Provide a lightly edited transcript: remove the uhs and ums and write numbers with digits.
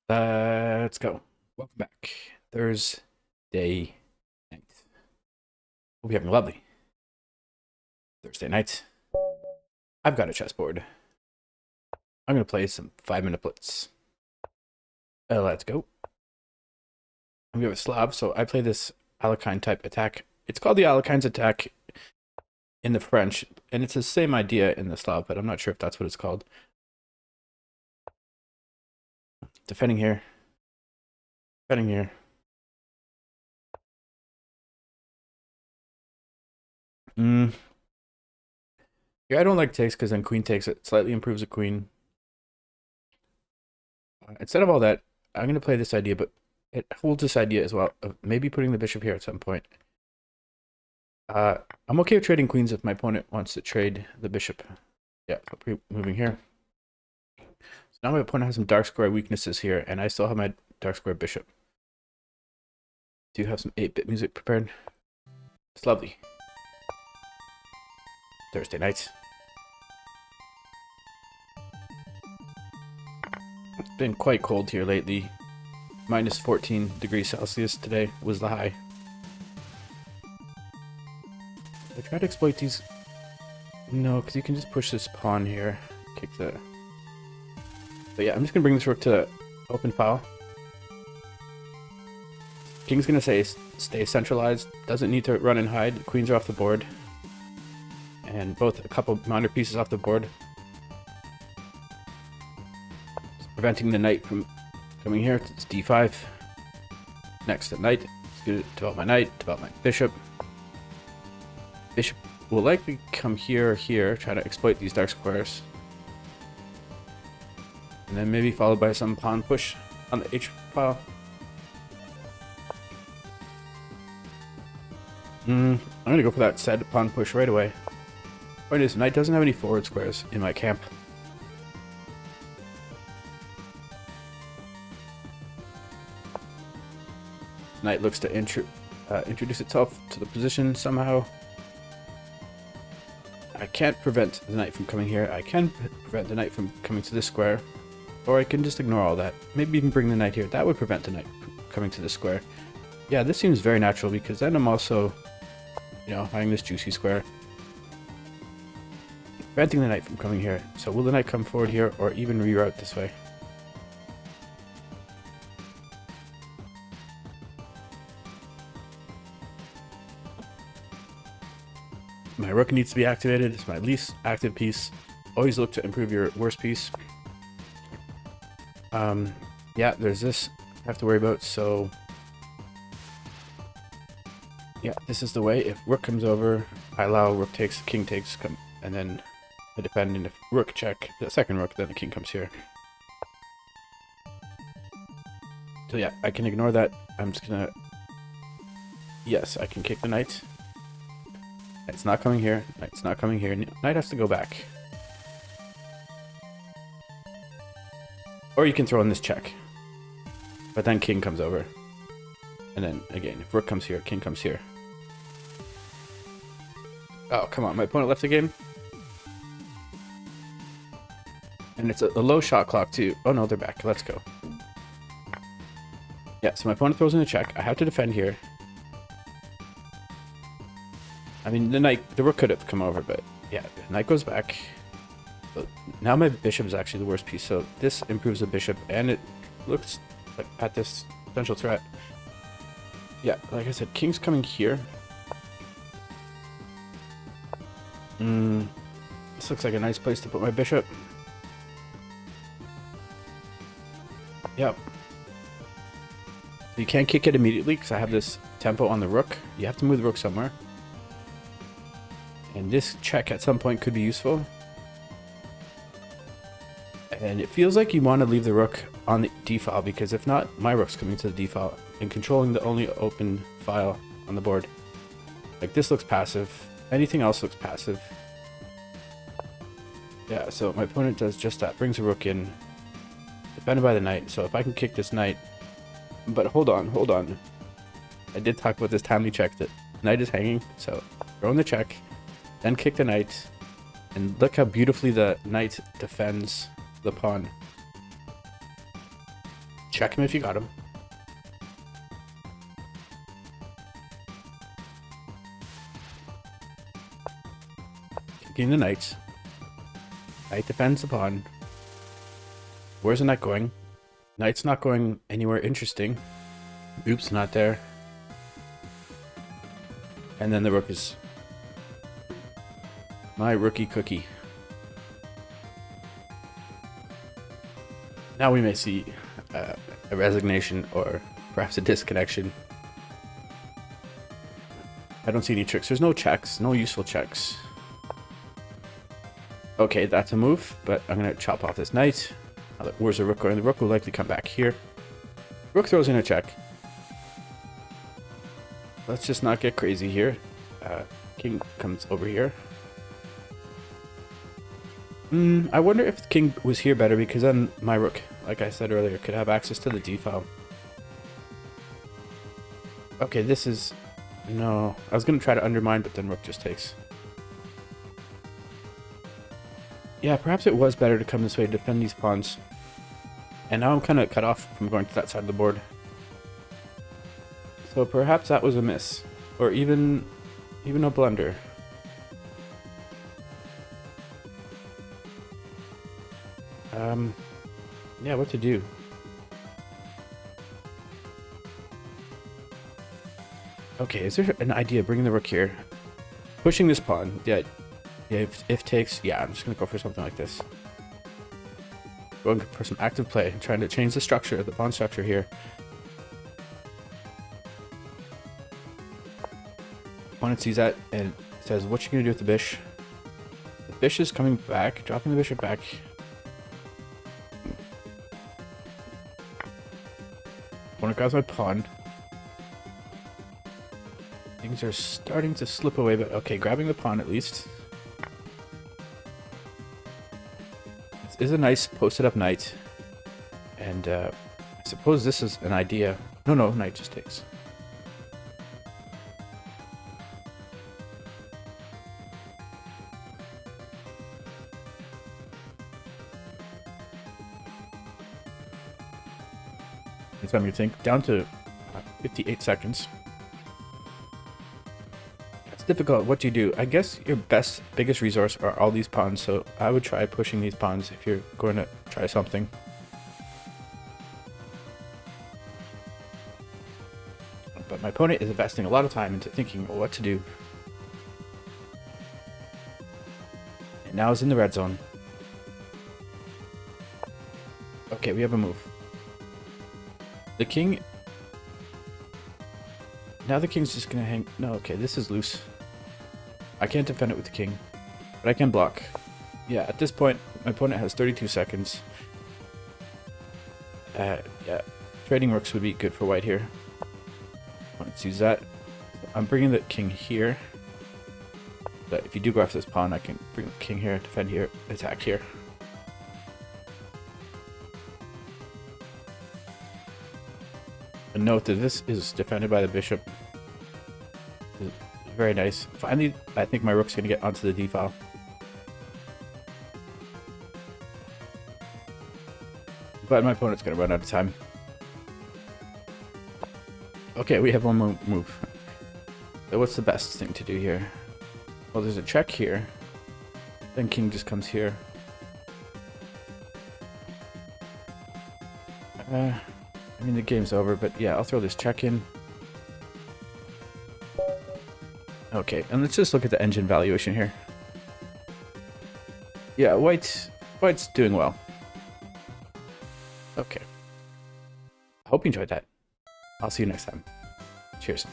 Let's go. Welcome back. Thursday night. Hope you're having a lovely Thursday night. I've got a chessboard. I'm going to play some 5-minute blitz. Let's go. I'm going with Slav, so I play this Alekhine type attack. It's called the Alekhine's attack in the French, and it's the same idea in the Slav, but I'm not sure if that's what it's called. Defending here. Defending here. Yeah, I don't like takes because then queen takes it. Slightly improves a queen. Instead of all that, I'm going to play this idea, but it holds this idea as well of maybe putting the bishop here at some point. I'm okay with trading queens if my opponent wants to trade the bishop. Yeah, moving here. So now my opponent has some dark square weaknesses here, and I still have my dark square bishop. Do you have some 8-bit music prepared? It's lovely. Thursday night. It's been quite cold here lately. Minus 14 degrees Celsius today was the high. I try to exploit these. No, because you can just push this pawn here. Kick the. But yeah, I'm just going to bring this rook to open file. King's going to stay centralized. Doesn't need to run and hide. Queens are off the board. And both a couple minor pieces off the board. Just preventing the knight from coming here. It's d5. Next to knight. It's going to develop my knight, develop my bishop. Bishop will likely come here or here, try to exploit these dark squares. And then maybe followed by some pawn push on the H file. I'm going to go for that said pawn push right away. Point is, knight doesn't have any forward squares in my camp. Knight looks to introduce itself to the position somehow. I can't prevent the knight from coming here. I can prevent the knight from coming to this square. Or I can just ignore all that. Maybe even bring the knight here. That would prevent the knight from coming to this square. Yeah, this seems very natural because then I'm also, having this juicy square. Preventing the knight from coming here. So will the knight come forward here or even reroute this way? My rook needs to be activated. It's my least active piece. Always look to improve your worst piece. Yeah, there's this I have to worry about, so yeah, this is the way. If rook comes over, I allow rook takes, king takes, and then I defend, and if rook check, the second rook, then the king comes here. So yeah, I can ignore that. I'm just gonna... Yes, I can kick the knight. Knight's not coming here. Knight's not coming here. Knight has to go back. Or you can throw in this check. But then king comes over. And then, again, if rook comes here, king comes here. Oh, come on. My opponent left the game. And it's a low shot clock, too. Oh, no, they're back. Let's go. Yeah, so my opponent throws in a check. I have to defend here. I mean, the rook could have come over, but yeah, the knight goes back. But now my bishop is actually the worst piece, so this improves the bishop, and it looks like at this potential threat. Yeah, like I said, king's coming here. This looks like a nice place to put my bishop. Yep. So you can't kick it immediately because I have this tempo on the rook. You have to move the rook somewhere. And this check at some point could be useful. And it feels like you want to leave the rook on the d file, because if not, my rook's coming to the d file and controlling the only open file on the board. Like, this looks passive. Anything else looks passive. Yeah, so my opponent does just that. Brings a rook in. Defended by the knight. So if I can kick this knight... But hold on. I did talk about this timely check that knight is hanging. So throw in the check. Then kick the knight, and look how beautifully the knight defends the pawn. Check him if you got him. Kicking the knights. Knight defends the pawn. Where's the knight going? Knight's not going anywhere interesting. Oops, not there. And then the rook is my rookie cookie. Now we may see a resignation or perhaps a disconnection. I don't see any tricks. There's no checks, no useful checks. Okay, that's a move, but I'm going to chop off this knight. Where's the rook going? The rook will likely come back here. Rook throws in a check. Let's just not get crazy here. King comes over here. I wonder if the king was here better, because then my rook, like I said earlier, could have access to the d-file. Okay, this is... No, I was going to try to undermine, but then rook just takes. Yeah, perhaps it was better to come this way to defend these pawns. And now I'm kind of cut off from going to that side of the board. So perhaps that was a miss. Or even a blunder. Yeah, what to do? Okay, is there an idea bringing the rook here? Pushing this pawn. Yeah, if takes... Yeah, I'm just going to go for something like this. Going for some active play. Trying to change the structure, the pawn structure here. Opponent sees that and says, what you going to do with the bish? The bish is coming back, dropping the bishop back. Opponent grabs my pawn. Things are starting to slip away, but okay, grabbing the pawn at least. This is a nice posted up knight. And I suppose this is an idea. No, knight just takes. It's time you think. Down to 58 seconds. It's difficult. What do you do? I guess your biggest resource are all these pawns, so I would try pushing these pawns if you're going to try something. But my opponent is investing a lot of time into thinking what to do. And now is in the red zone. Okay, we have a move. The king... Now the king's just gonna hang... No, okay, this is loose. I can't defend it with the king. But I can block. Yeah, at this point, my opponent has 32 seconds. Yeah. Trading rooks would be good for white here. Let's use that. I'm bringing the king here. But if you do go after this pawn, I can bring the king here, defend here, attack here. And note that this is defended by the bishop. Very nice. Finally, I think my rook's going to get onto the d-file. But my opponent's going to run out of time. Okay, we have one more move. So what's the best thing to do here? Well, there's a check here. Then king just comes here. I mean, the game's over, but yeah, I'll throw this check in. Okay, and let's just look at the engine valuation here. Yeah, white's doing well. Okay. I hope you enjoyed that. I'll see you next time. Cheers.